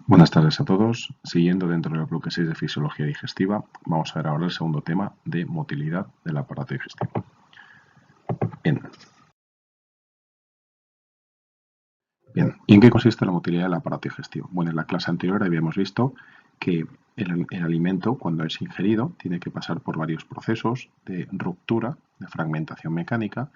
Buenas tardes a todos. Siguiendo dentro del bloque 6 de Fisiología Digestiva, vamos a ver ahora el segundo tema de motilidad del aparato digestivo. Bien. ¿Y en qué consiste la motilidad del aparato digestivo? Bueno, en la clase anterior habíamos visto que el alimento, cuando es ingerido, tiene que pasar por varios procesos de ruptura, de fragmentación mecánica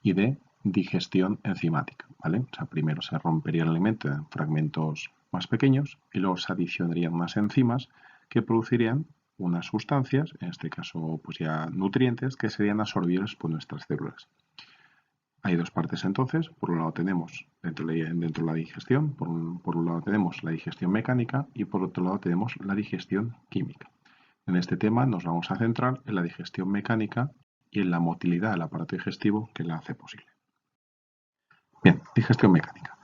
y de digestión enzimática, ¿vale? O sea, primero se rompería el alimento en fragmentos más pequeños y luego se adicionarían unas enzimas que producirían unas sustancias, en este caso pues ya nutrientes, que serían absorbidos por nuestras células. Hay dos partes entonces. Por un lado tenemos dentro de la digestión, por un lado tenemos la digestión mecánica y por otro lado tenemos la digestión química. En este tema nos vamos a centrar en la digestión mecánica y en la motilidad del aparato digestivo que la hace posible. Bien, digestión mecánica.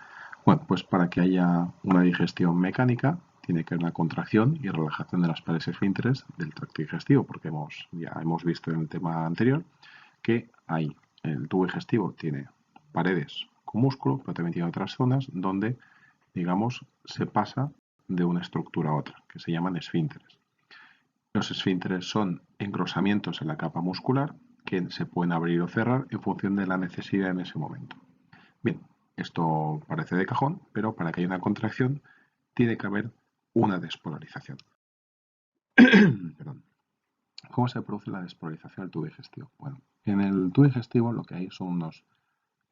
Bueno, pues para que haya una digestión mecánica tiene que haber una contracción y relajación de las paredes esfínteres del tracto digestivo, porque ya hemos visto en el tema anterior que el tubo digestivo tiene paredes con músculo, pero también tiene otras zonas donde, digamos, se pasa de una estructura a otra, que se llaman esfínteres. Los esfínteres son engrosamientos en la capa muscular que se pueden abrir o cerrar en función de la necesidad en ese momento. Bien, esto parece de cajón, pero para que haya una contracción tiene que haber una despolarización. Perdón. ¿Cómo se produce la despolarización del tubo digestivo? Bueno, en el tubo digestivo lo que hay son unos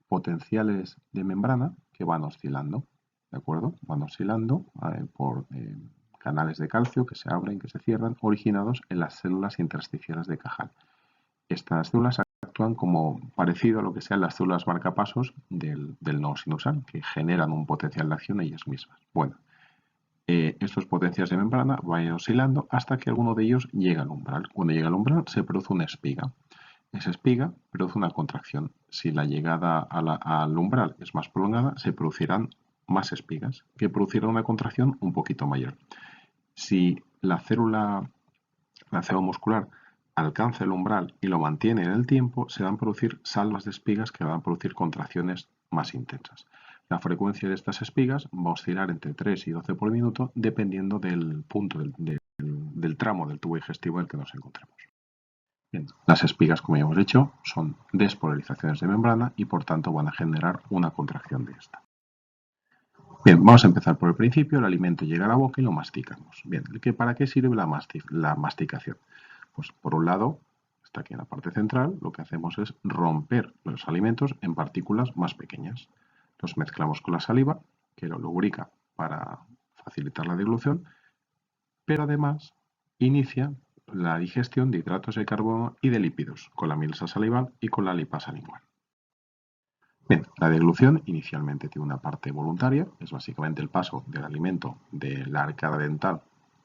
potenciales de membrana que van oscilando, ¿de acuerdo? Van oscilando por canales de calcio que se abren, que se cierran, originados en las células intersticiales de Cajal. Estas células actúan como parecido a lo que sean las células marcapasos del nodo sinusal, que generan un potencial de acción ellas mismas. Bueno, estos potenciales de membrana van oscilando hasta que alguno de ellos llega al umbral. Cuando llega al umbral se produce una espiga. Esa espiga produce una contracción. Si la llegada al umbral es más prolongada, se producirán más espigas, que producirán una contracción un poquito mayor. Si la célula muscular alcanza el umbral y lo mantiene en el tiempo, se van a producir salvas de espigas que van a producir contracciones más intensas. La frecuencia de estas espigas va a oscilar entre 3 y 12 por minuto dependiendo del punto del tramo del tubo digestivo en el que nos encontremos. Bien, las espigas, como ya hemos dicho, son despolarizaciones de membrana y por tanto van a generar una contracción de esta. Bien, vamos a empezar por el principio. El alimento llega a la boca y lo masticamos. Bien, ¿para qué sirve la masticación? Pues por un lado, está aquí en la parte central, lo que hacemos es romper los alimentos en partículas más pequeñas. Los mezclamos con la saliva, que lo lubrica para facilitar la dilución, pero además inicia la digestión de hidratos de carbono y de lípidos con la mielasa salival y con la lipasa lingual. Bien, la deglución inicialmente tiene una parte voluntaria, es básicamente el paso del alimento de la arcada dental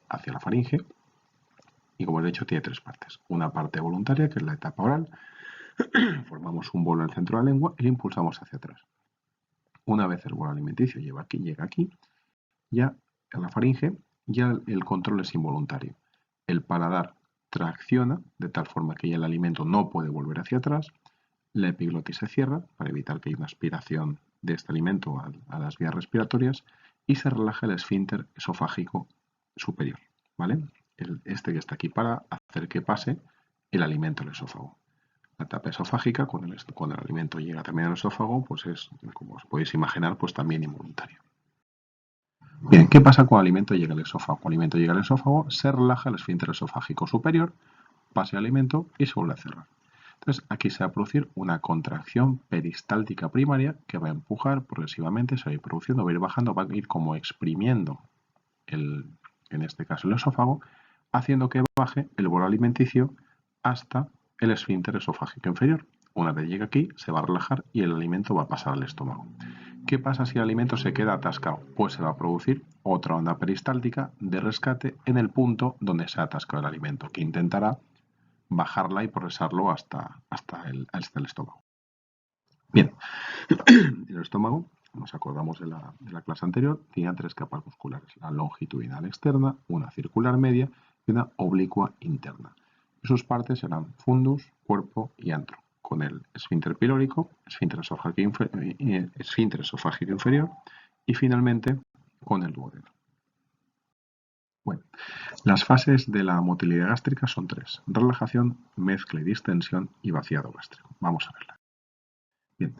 hacia la faringe, y como he dicho tiene tres partes. Una parte voluntaria, que es la etapa oral, formamos un bolo en el centro de la lengua y lo impulsamos hacia atrás. Una vez el bolo alimenticio llega aquí, ya a la faringe, ya el control es involuntario. El paladar tracciona de tal forma que ya el alimento no puede volver hacia atrás, la epiglotis se cierra para evitar que haya una aspiración de este alimento a las vías respiratorias y se relaja el esfínter esofágico superior, ¿vale? Este que está aquí para hacer que pase el alimento al esófago. La etapa esofágica, cuando el alimento llega también al esófago, pues es, como os podéis imaginar, pues también involuntario. Bien, ¿qué pasa cuando el alimento llega al esófago? Cuando el alimento llega al esófago, se relaja el esfínter esofágico superior, pasa el alimento y se vuelve a cerrar. Entonces, aquí se va a producir una contracción peristáltica primaria que va a empujar progresivamente, se va a ir produciendo, va a ir bajando, va a ir como exprimiendo, en este caso el esófago, haciendo que baje el bolo alimenticio hasta el esfínter esofágico inferior. Una vez llega aquí, se va a relajar y el alimento va a pasar al estómago. ¿Qué pasa si el alimento se queda atascado? Pues se va a producir otra onda peristáltica de rescate en el punto donde se ha atascado el alimento, que intentará bajarla y progresarlo hasta el estómago. Bien, el estómago, nos acordamos de la clase anterior, tiene tres capas musculares, la longitudinal externa, una circular media y una oblicua interna. Sus partes serán fundus, cuerpo y antro, con el esfínter pilórico, esfínter esofágico inferior y finalmente con el duodeno. Bueno, las fases de la motilidad gástrica son tres: relajación, mezcla y distensión y vaciado gástrico. Vamos a verla. Bien,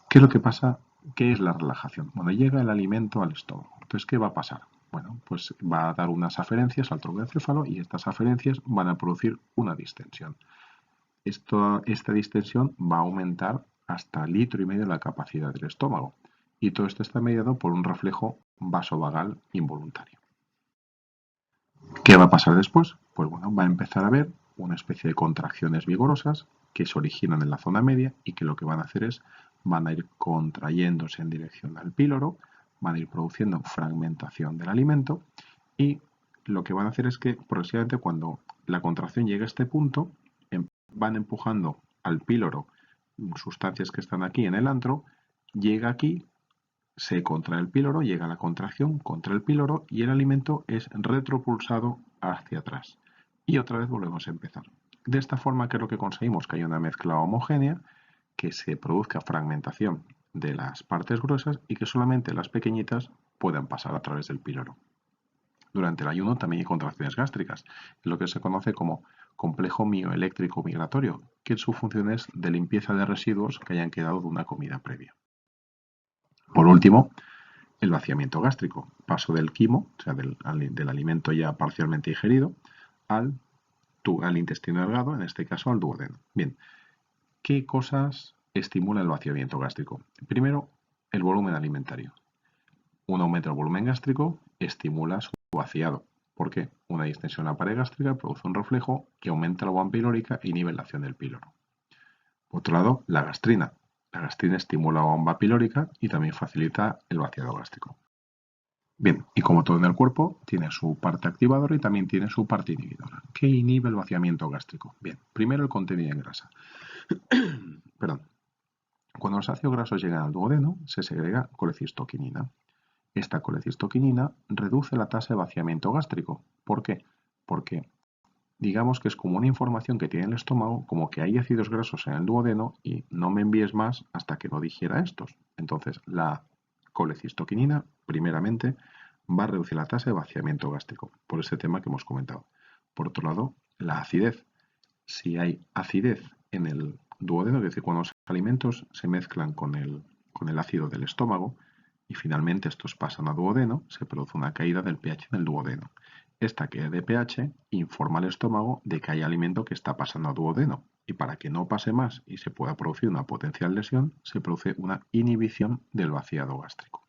¿qué es lo que pasa? ¿Qué es la relajación? Bueno, llega el alimento al estómago. Entonces, ¿qué va a pasar? Bueno, pues va a dar unas aferencias al troncocéfalo y estas aferencias van a producir una distensión. Esta distensión va a aumentar hasta 1,5 litros la capacidad del estómago. Y todo esto está mediado por un reflejo vasovagal involuntario. ¿Qué va a pasar después? Pues bueno, va a empezar a haber una especie de contracciones vigorosas que se originan en la zona media y que lo que van a hacer es, van a ir contrayéndose en dirección al píloro, van a ir produciendo fragmentación del alimento y lo que van a hacer es que progresivamente cuando la contracción llegue a este punto, van empujando al píloro sustancias que están aquí en el antro, llega aquí, se contrae el píloro, llega a la contracción contra el píloro y el alimento es retropulsado hacia atrás. Y otra vez volvemos a empezar. De esta forma, ¿qué es lo que conseguimos? Que haya una mezcla homogénea, que se produzca fragmentación de las partes gruesas y que solamente las pequeñitas puedan pasar a través del píloro. Durante el ayuno también hay contracciones gástricas, lo que se conoce como complejo mioeléctrico migratorio, que su función es de limpieza de residuos que hayan quedado de una comida previa. Por último, el vaciamiento gástrico, paso del quimo, o sea, del alimento ya parcialmente ingerido, al intestino delgado, en este caso al duodeno. Bien, ¿qué cosas estimula el vaciamiento gástrico? Primero, el volumen alimentario. Un aumento del volumen gástrico estimula su vaciado. ¿Por qué? Una distensión en la pared gástrica produce un reflejo que aumenta la bomba pilórica y nivelación del píloro. Por otro lado, la gastrina. La gastrina estimula la bomba pilórica y también facilita el vaciado gástrico. Bien, y como todo en el cuerpo, tiene su parte activadora y también tiene su parte inhibidora. ¿Qué inhibe el vaciamiento gástrico? Bien, primero el contenido en grasa. Perdón. Cuando los ácidos grasos llegan al duodeno, se segrega colecistoquinina. Esta colecistoquinina reduce la tasa de vaciamiento gástrico. ¿Por qué? Porque digamos que es como una información que tiene el estómago, como que hay ácidos grasos en el duodeno y no me envíes más hasta que no digiera estos. Entonces, la colecistoquinina, primeramente, va a reducir la tasa de vaciamiento gástrico, por ese tema que hemos comentado. Por otro lado, la acidez. Si hay acidez en el duodeno, es decir, cuando los alimentos se mezclan con el ácido del estómago y finalmente estos pasan a duodeno, se produce una caída del pH en el duodeno. Esta caída de pH informa al estómago de que hay alimento que está pasando a duodeno y para que no pase más y se pueda producir una potencial lesión, se produce una inhibición del vaciado gástrico.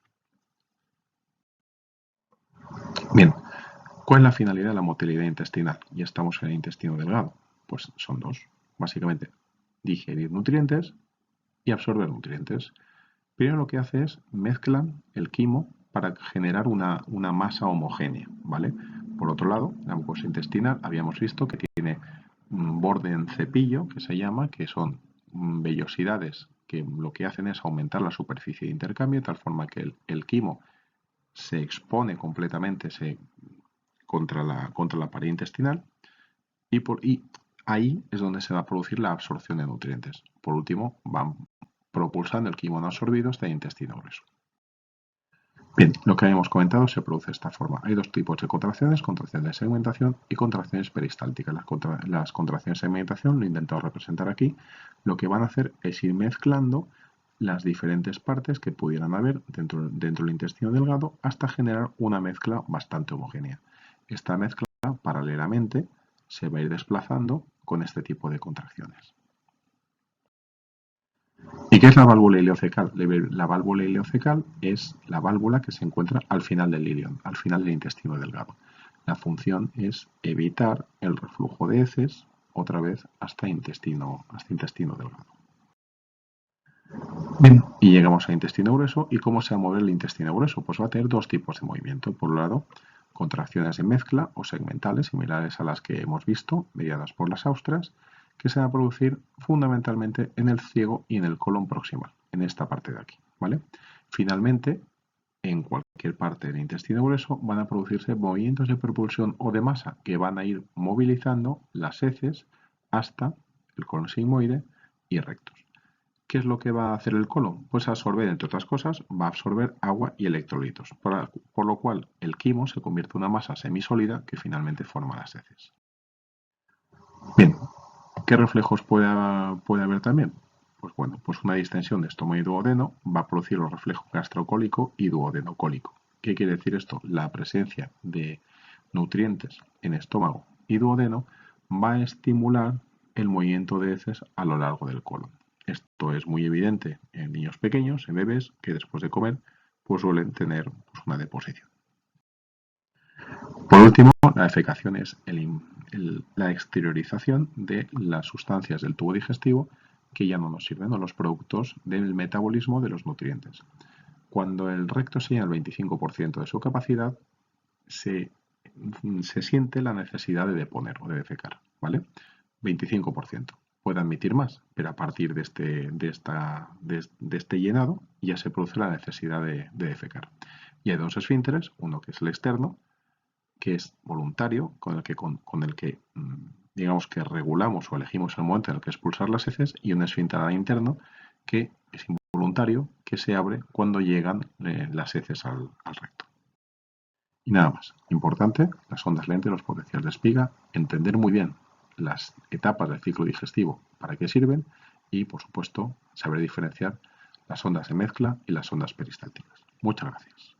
Bien, ¿cuál es la finalidad de la motilidad intestinal? Ya estamos en el intestino delgado. Pues son dos, básicamente, digerir nutrientes y absorber nutrientes. Primero lo que hace es mezclan el quimo para generar una masa homogénea, ¿vale? Por otro lado, la mucosa intestinal habíamos visto que tiene un borde en cepillo, que se llama, que son vellosidades que lo que hacen es aumentar la superficie de intercambio, de tal forma que el quimo se expone completamente contra la pared intestinal y ahí es donde se va a producir la absorción de nutrientes. Por último, van propulsando el quimo no absorbido hasta el intestino grueso. Bien, lo que habíamos comentado se produce de esta forma. Hay dos tipos de contracciones de segmentación y contracciones peristálticas. Las contracciones de segmentación, lo he intentado representar aquí, lo que van a hacer es ir mezclando las diferentes partes que pudieran haber dentro del intestino delgado hasta generar una mezcla bastante homogénea. Esta mezcla, paralelamente, se va a ir desplazando con este tipo de contracciones. ¿Y qué es la válvula ileocecal? La válvula ileocecal es la válvula que se encuentra al final del ilion, al final del intestino delgado. La función es evitar el reflujo de heces otra vez hasta intestino delgado. Bien, y llegamos al intestino grueso. ¿Y cómo se va a mover el intestino grueso? Pues va a tener dos tipos de movimiento. Por un lado, contracciones de mezcla o segmentales, similares a las que hemos visto, mediadas por las austras, que se van a producir fundamentalmente en el ciego y en el colon proximal, en esta parte de aquí, ¿vale? Finalmente, en cualquier parte del intestino grueso van a producirse movimientos de propulsión o de masa que van a ir movilizando las heces hasta el colon sigmoide y rectos. ¿Qué es lo que va a hacer el colon? Pues absorber, entre otras cosas, va a absorber agua y electrolitos, por lo cual el quimo se convierte en una masa semisólida que finalmente forma las heces. Bien, ¿qué reflejos puede haber también? Pues bueno, pues una distensión de estómago y duodeno va a producir los reflejos gastrocólico y duodenocólico. ¿Qué quiere decir esto? La presencia de nutrientes en estómago y duodeno va a estimular el movimiento de heces a lo largo del colon. Esto es muy evidente en niños pequeños, en bebés, que después de comer pues suelen tener pues, una deposición. Por último, la defecación es la exteriorización de las sustancias del tubo digestivo que ya no nos sirven, o los productos del metabolismo de los nutrientes. Cuando el recto se llena al 25% de su capacidad, se siente la necesidad de deponer o de defecar, ¿vale? 25%. Puede admitir más, pero a partir de este llenado ya se produce la necesidad de defecar. Y hay dos esfínteres, uno que es el externo, que es voluntario, con el que digamos que regulamos o elegimos el momento en el que expulsar las heces, y un esfínter interno que es involuntario, que se abre cuando llegan las heces al recto. Y nada más. Importante, las sondas lentes, los potenciales de espiga, entender muy bien las etapas del ciclo digestivo, para qué sirven, y por supuesto saber diferenciar las sondas de mezcla y las sondas peristálticas. Muchas gracias.